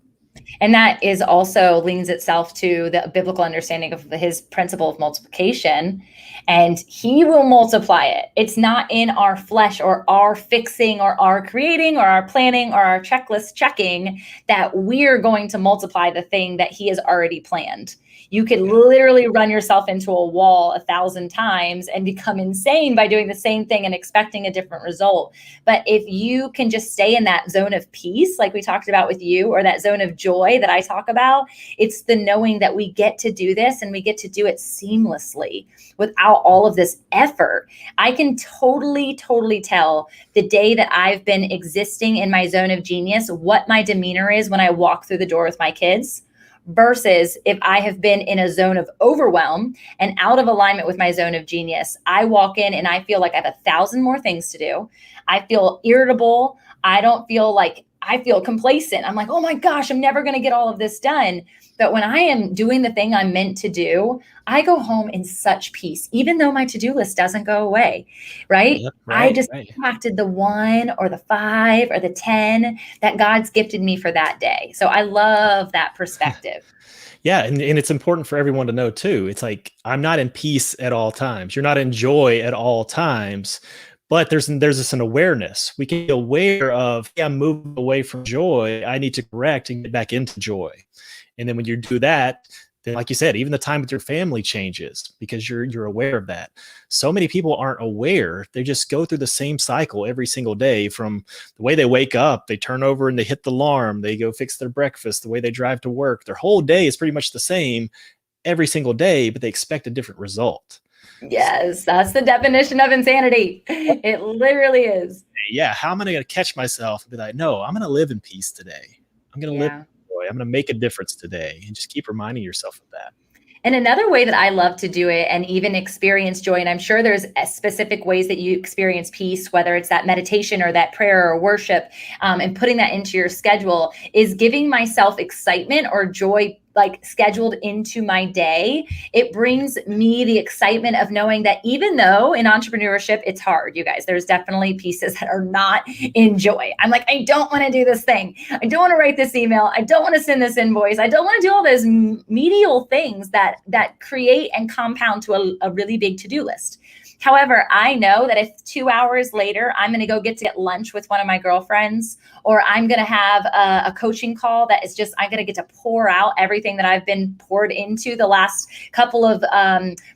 [SPEAKER 1] And that is also leans itself to the biblical understanding of his principle of multiplication, and he will multiply it. It's not in our flesh or our fixing or our creating or our planning or our checklist checking that we're going to multiply the thing that he has already planned. You could literally run yourself into a wall 1,000 times and become insane by doing the same thing and expecting a different result. But if you can just stay in that zone of peace, like we talked about with you, or that zone of joy that I talk about, it's the knowing that we get to do this and we get to do it seamlessly without all of this effort. I can totally tell the day that I've been existing in my zone of genius, what my demeanor is when I walk through the door with my kids, versus if I have been in a zone of overwhelm and out of alignment with my zone of genius. I walk in and I feel like I have 1,000 more things to do. I feel irritable. I feel complacent. I'm like, oh my gosh, I'm never going to get all of this done. But when I am doing the thing I'm meant to do, I go home in such peace, even though my to-do list doesn't go away, right? I just impacted the 1 or the 5 or the 10 that God's gifted me for that day. So I love that perspective.
[SPEAKER 2] Yeah. And it's important for everyone to know too. It's like, I'm not in peace at all times. You're not in joy at all times. But there's this an awareness. We can be aware of, hey, I'm moving away from joy. I need to correct and get back into joy. And then when you do that, then like you said, even the time with your family changes because you're aware of that. So many people aren't aware. They just go through the same cycle every single day, from the way they wake up, they turn over and they hit the alarm, they go fix their breakfast, the way they drive to work. Their whole day is pretty much the same every single day, but they expect a different result.
[SPEAKER 1] Yes, that's the definition of insanity. It literally is.
[SPEAKER 2] Yeah. How am I going to catch myself and be like, no, I'm going to live in peace today. I'm going to live in joy. I'm going to make a difference today, and just keep reminding yourself of that.
[SPEAKER 1] And another way that I love to do it and even experience joy, and I'm sure there's specific ways that you experience peace, whether it's that meditation or that prayer or worship, and putting that into your schedule, is giving myself excitement or joy like scheduled into my day. It brings me the excitement of knowing that even though in entrepreneurship, it's hard, you guys, there's definitely pieces that are not in joy. I'm like, I don't want to do this thing. I don't want to write this email. I don't want to send this invoice. I don't want to do all those medial things that create and compound to a really big to-do list. However, I know that if 2 hours later, I'm going to go get lunch with one of my girlfriends, or I'm going to have a coaching call that is just, I'm going to get to pour out everything that I've been poured into the last couple of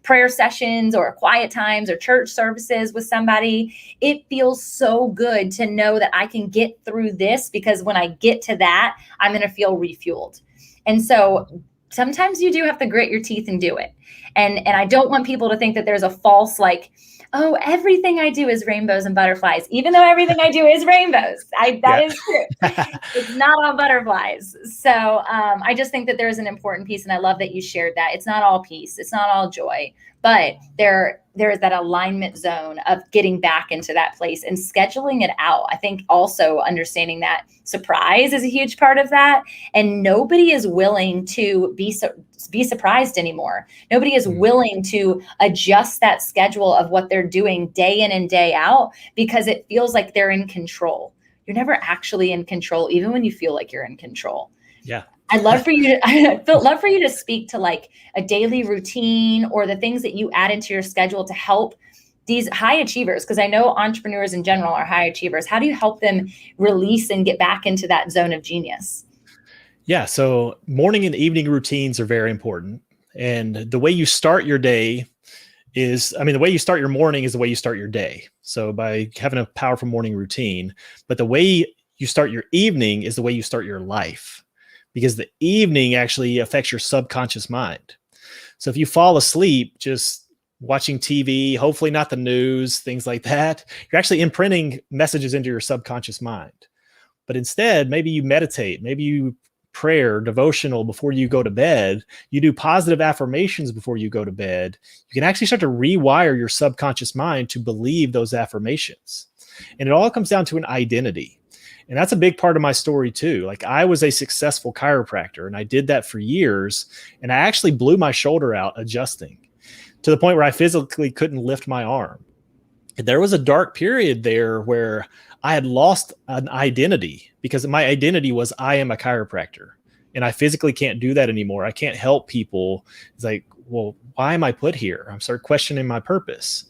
[SPEAKER 1] prayer sessions or quiet times or church services with somebody. It feels so good to know that I can get through this, because when I get to that, I'm going to feel refueled. And so sometimes you do have to grit your teeth and do it. And I don't want people to think that there's a false, like, oh, everything I do is rainbows and butterflies, even though everything I do is rainbows. That is true. It's not all butterflies. So I just think that there's an important piece. And I love that you shared that. It's not all peace. It's not all joy. But there is that alignment zone of getting back into that place and scheduling it out. I think also understanding that surprise is a huge part of that. And nobody is willing to be surprised anymore. Nobody is willing to adjust that schedule of what they're doing day in and day out, because it feels like they're in control. You're never actually in control, even when you feel like you're in control.
[SPEAKER 2] Yeah.
[SPEAKER 1] I'd love for you to, I'd love for you to speak to like a daily routine or the things that you add into your schedule to help these high achievers. Cause I know entrepreneurs in general are high achievers. How do you help them release and get back into that zone of genius?
[SPEAKER 2] Yeah. So morning and evening routines are very important. And the way you start your day the way you start your morning is the way you start your day. So by having a powerful morning routine, but the way you start your evening is the way you start your life, because the evening actually affects your subconscious mind. So if you fall asleep just watching TV, hopefully not the news, things like that, you're actually imprinting messages into your subconscious mind. But instead, maybe you meditate, maybe you prayer, devotional before you go to bed, you do positive affirmations before you go to bed, you can actually start to rewire your subconscious mind to believe those affirmations. And it all comes down to an identity. And that's a big part of my story too. Like, I was a successful chiropractor and I did that for years. And I actually blew my shoulder out adjusting to the point where I physically couldn't lift my arm. And there was a dark period there where I had lost an identity, because my identity was I am a chiropractor and I physically can't do that anymore. I can't help people. It's like, well, why am I put here? I'm start questioning my purpose.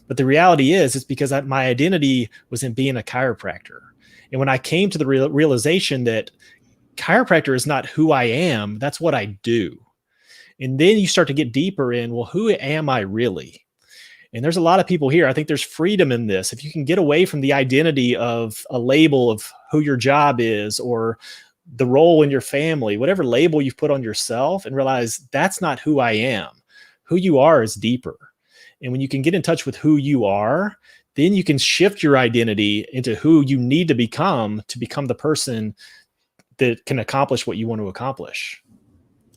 [SPEAKER 2] But the reality is it's because my identity was in being a chiropractor. And when I came to the realization that chiropractor is not who I am, that's what I do. And then you start to get deeper in, well, who am I really? And there's a lot of people here. I think there's freedom in this. If you can get away from the identity of a label of who your job is or the role in your family, whatever label you've put on yourself, and realize that's not who I am. Who you are is deeper. And when you can get in touch with who you are, then you can shift your identity into who you need to become the person that can accomplish what you want to accomplish.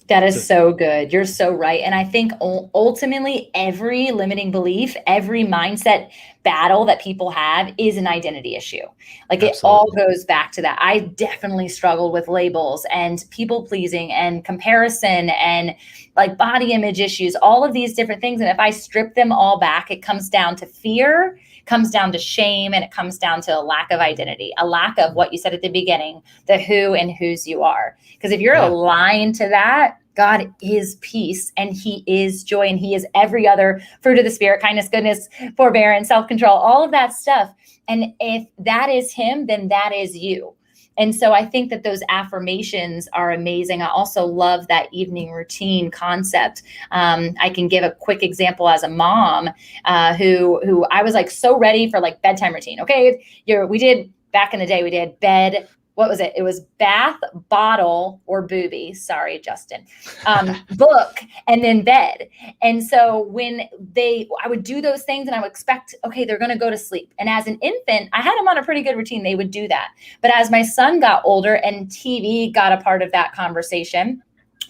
[SPEAKER 1] That is so good. You're so right. And I think ultimately every limiting belief, every mindset battle that people have is an identity issue. Like, it all goes back to that. I definitely struggled with labels and people pleasing and comparison and like body image issues, all of these different things. And if I strip them all back, it comes down to fear, comes down to shame, and it comes down to a lack of identity, a lack of what you said at the beginning, the who and whose you are. Because if you're aligned to that, God is peace and he is joy and he is every other fruit of the spirit, kindness, goodness, forbearance, self-control, all of that stuff. And if that is him, then that is you. And so I think that those affirmations are amazing. I also love that evening routine concept. I can give a quick example as a mom who I was like so ready for like bedtime routine. Okay, we did back in the day, we did bed. What was it? It was bath, bottle, or booby. Sorry, Justin. Book, and then bed. And so I would do those things and I would expect, okay, they're going to go to sleep. And as an infant, I had them on a pretty good routine. They would do that. But as my son got older and TV got a part of that conversation,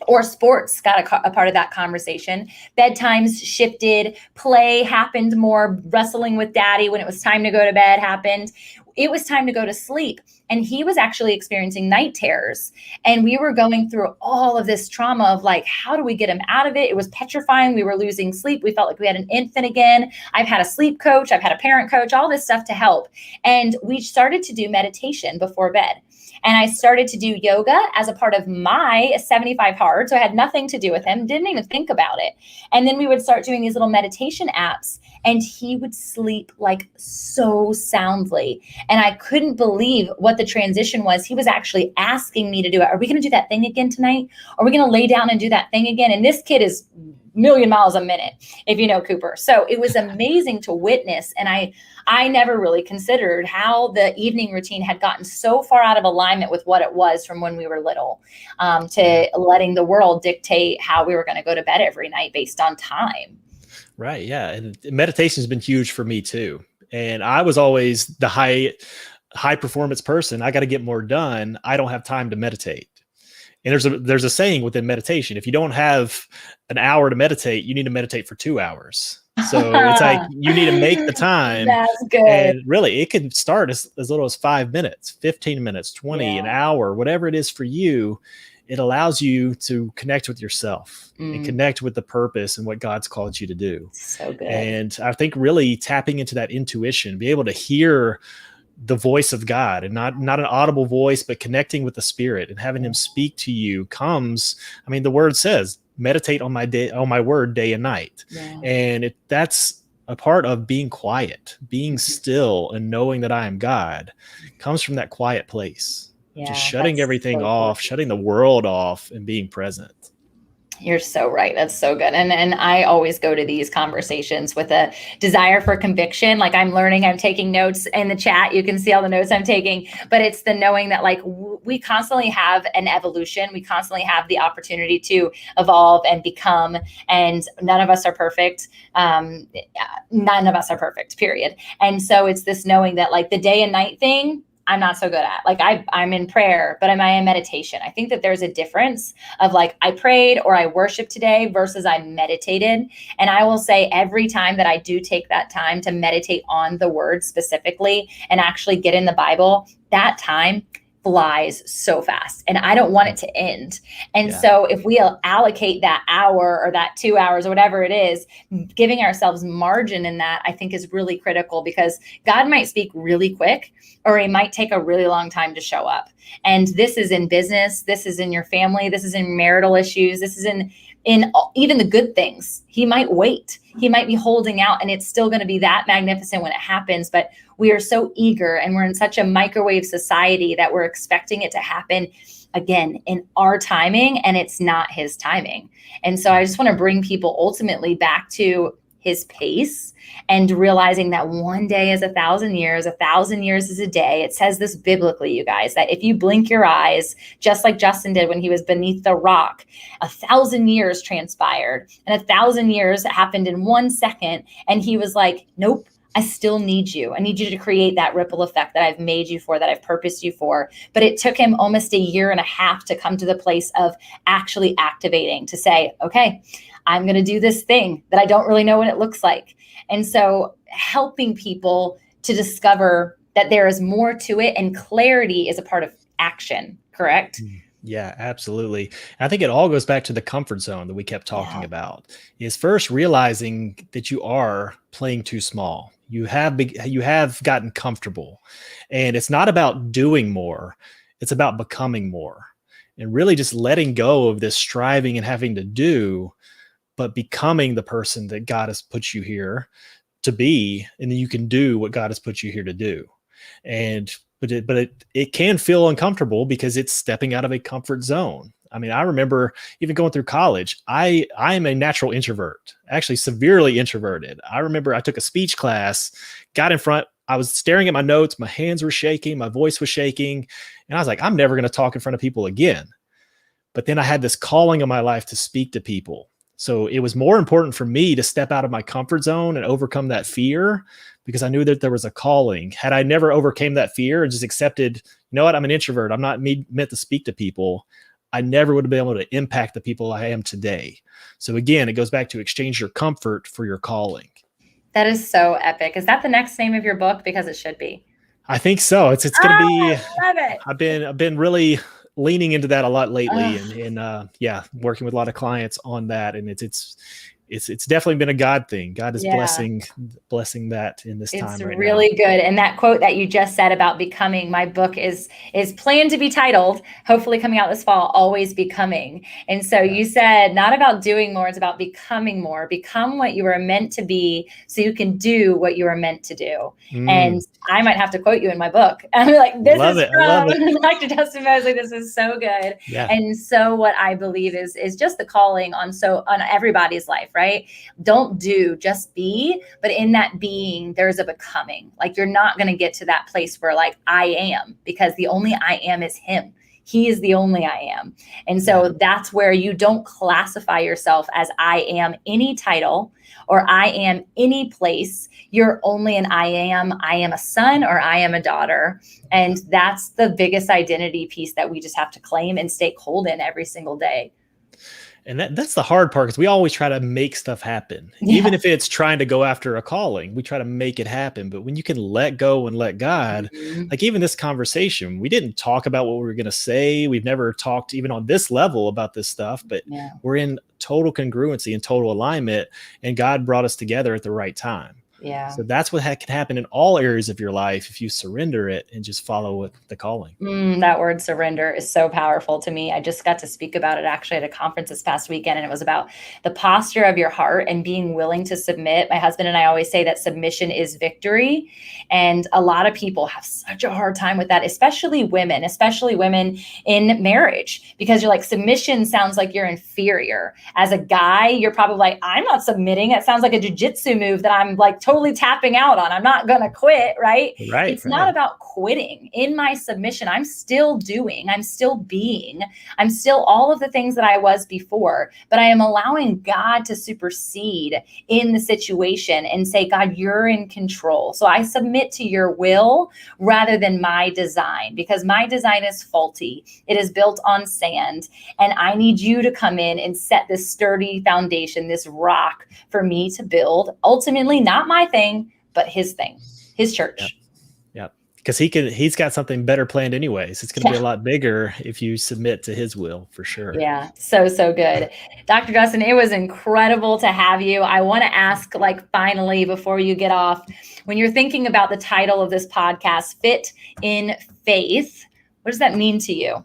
[SPEAKER 1] or sports got a part of that conversation, bedtimes shifted, play happened more, wrestling with daddy when it was time to go to bed happened. It was time to go to sleep. And he was actually experiencing night terrors. And we were going through all of this trauma of like, how do we get him out of it? It was petrifying. We were losing sleep. We felt like we had an infant again. I've had a sleep coach. I've had a parent coach, all this stuff to help. And we started to do meditation before bed. And I started to do yoga as a part of my 75 hard. So it had nothing to do with him. Didn't even think about it. And then we would start doing these little meditation apps and he would sleep like so soundly. And I couldn't believe what the transition was. He was actually asking me to do it. Are we going to do that thing again tonight? Are we going to lay down and do that thing again? And this kid is million miles a minute, if you know Cooper. So it was amazing to witness. And I never really considered how the evening routine had gotten so far out of alignment with what it was from when we were little, to letting the world dictate how we were going to go to bed every night based on time.
[SPEAKER 2] Right. Yeah. And meditation has been huge for me too. And I was always the high performance person. I got to get more done. I don't have time to meditate. And there's a saying within meditation, if you don't have an hour to meditate, you need to meditate for 2 hours. So it's like you need to make the time.
[SPEAKER 1] That's good.
[SPEAKER 2] And really, it can start as little as 5 minutes, 15 minutes, 20, an hour, whatever it is for you. It allows you to connect with yourself and connect with the purpose and what God's called you to do.
[SPEAKER 1] So good.
[SPEAKER 2] And I think really tapping into that intuition, be able to hear the voice of God, and not an audible voice, but connecting with the Spirit and having him speak to you comes. I mean, the word says, meditate on my word day and night.
[SPEAKER 1] Yeah.
[SPEAKER 2] And that's a part of being quiet, being still, and knowing that I am God comes from that quiet place.
[SPEAKER 1] Yeah,
[SPEAKER 2] Just shutting everything
[SPEAKER 1] so
[SPEAKER 2] off,
[SPEAKER 1] good.
[SPEAKER 2] shutting the world off, and being present.
[SPEAKER 1] You're so right. That's so good. And I always go to these conversations with a desire for conviction. Like I'm learning, I'm taking notes in the chat. You can see all the notes I'm taking, but it's the knowing that like we constantly have an evolution. We constantly have the opportunity to evolve and become, and none of us are perfect. None of us are perfect, period. And so it's this knowing that like the day and night thing, I'm not so good at. Like I'm in prayer, but am I in meditation? I think that there's a difference of like I prayed or I worshiped today versus I meditated. And I will say every time that I do take that time to meditate on the word specifically and actually get in the Bible, that time flies so fast and I don't want it to end. And so if we allocate that hour or that 2 hours or whatever it is, giving ourselves margin in that, I think is really critical, because God might speak really quick or he might take a really long time to show up. And this is in business, this is in your family, this is in marital issues, this is in even the good things. He might wait. He might be holding out, and it's still going to be that magnificent when it happens. But we are so eager, and we're in such a microwave society that we're expecting it to happen again in our timing, and it's not his timing. And so I just want to bring people ultimately back to his pace and realizing that one day is 1,000 years, 1,000 years is a day. It says this biblically, you guys, that if you blink your eyes, just like Justin did when he was beneath the rock, 1,000 years transpired, and 1,000 years happened in 1 second. And he was like, nope, I still need you. I need you to create that ripple effect that I've made you for, that I've purposed you for. But it took him almost 1.5 years to come to the place of actually activating, to say, okay, I'm going to do this thing that I don't really know what it looks like. And so helping people to discover that there is more to it, and clarity is a part of action, correct?
[SPEAKER 2] Yeah, absolutely. I think it all goes back to the comfort zone that we kept talking about, is first realizing that you are playing too small. You have gotten comfortable, and it's not about doing more. It's about becoming more, and really just letting go of this striving and having to do, but becoming the person that God has put you here to be. And then you can do what God has put you here to do. But it can feel uncomfortable because it's stepping out of a comfort zone. I mean, I remember even going through college, I am a natural introvert, actually severely introverted. I remember I took a speech class, got in front, I was staring at my notes, my hands were shaking, my voice was shaking. And I was like, I'm never going to talk in front of people again. But then I had this calling in my life to speak to people. So it was more important for me to step out of my comfort zone and overcome that fear, because I knew that there was a calling. Had I never overcame that fear and just accepted, you know what, I'm an introvert, I'm not meant to speak to people, I never would have been able to impact the people I am today. So again, it goes back to exchange your comfort for your calling.
[SPEAKER 1] That is so epic. Is that the next name of your book? Because it should be.
[SPEAKER 2] I think so. It's going to be.
[SPEAKER 1] I love it.
[SPEAKER 2] I've been really leaning into that a lot lately, and working with a lot of clients on that, and it's definitely been a God thing. God is blessing that in this time right now.
[SPEAKER 1] It's really good. And that quote that you just said about becoming, my book is planned to be titled, hopefully coming out this fall, Always Becoming. And so you said not about doing more, it's about becoming more. Become what you are meant to be so you can do what you are meant to do. And I might have to quote you in my book. I'm like, this is from Dr. Justin Moseley. This is so good. Yeah. And so what I believe is just the calling on everybody's life, right? Don't do, just be. But in that being, there's a becoming. Like you're not going to get to that place where like I am, because the only I am is him. He is the only I am. And so that's where you don't classify yourself as I am any title or I am any place. You're only an I am a son or I am a daughter. And that's the biggest identity piece that we just have to claim and stay cold in every single day.
[SPEAKER 2] And that's the hard part, because we always try to make stuff happen. Even if it's trying to go after a calling, we try to make it happen. But when you can let go and let God, like even this conversation, we didn't talk about what we were going to say. We've never talked even on this level about this stuff, but we're in total congruency and total alignment, and God brought us together at the right time.
[SPEAKER 1] Yeah.
[SPEAKER 2] So that's what can happen in all areas of your life if you surrender it and just follow with the calling.
[SPEAKER 1] That word surrender is so powerful to me. I just got to speak about it actually at a conference this past weekend, and it was about the posture of your heart and being willing to submit. My husband and I always say that submission is victory. And a lot of people have such a hard time with that, especially women in marriage, because you're like, submission sounds like you're inferior. As a guy, you're probably like, I'm not submitting. It sounds like a jujitsu move that I'm like totally tapping out on. I'm not going to quit, right?
[SPEAKER 2] Right.
[SPEAKER 1] It's not about quitting. In my submission, I'm still doing, I'm still being, I'm still all of the things that I was before, but I am allowing God to supersede in the situation and say, God, you're in control. So I submit to your will rather than my design, because my design is faulty. It is built on sand, and I need you to come in and set this sturdy foundation, this rock for me to build. Ultimately, not my thing, but his thing, his church.
[SPEAKER 2] Yep. Because he's got something better planned anyways. It's going to be a lot bigger if you submit to his will, for sure.
[SPEAKER 1] Yeah. So good. Dr. Justin, it was incredible to have you. I want to ask, like, finally, before you get off, when you're thinking about the title of this podcast, Fit in Faith, what does that mean to you?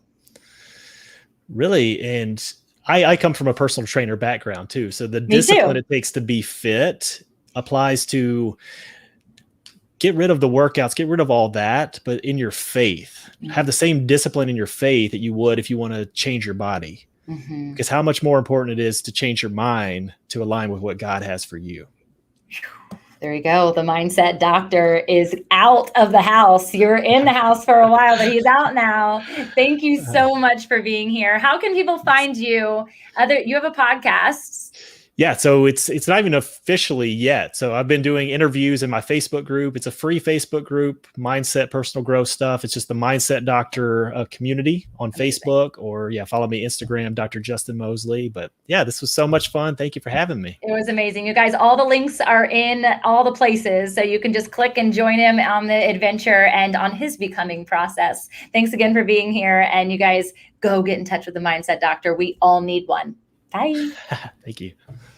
[SPEAKER 2] Really, and I come from a personal trainer background too. So the discipline it takes to be fit applies to get rid of the workouts, get rid of all that, but in your faith, have the same discipline in your faith that you would if you want to change your body. Because how much more important it is to change your mind to align with what God has for you.
[SPEAKER 1] There you go. The mindset doctor is out of the house. You're in the house for a while, but he's out now. Thank you so much for being here. How can people find you? You have a podcast.
[SPEAKER 2] Yeah, so it's not even officially yet. So I've been doing interviews in my Facebook group. It's a free Facebook group, mindset, personal growth stuff. It's just the Mindset Doctor community on Facebook, or follow me Instagram, Dr. Justin Moseley. But yeah, this was so much fun. Thank you for having me.
[SPEAKER 1] It was amazing. You guys, all the links are in all the places, so you can just click and join him on the adventure and on his becoming process. Thanks again for being here. And you guys, go get in touch with the Mindset Doctor. We all need one. Bye.
[SPEAKER 2] Thank you.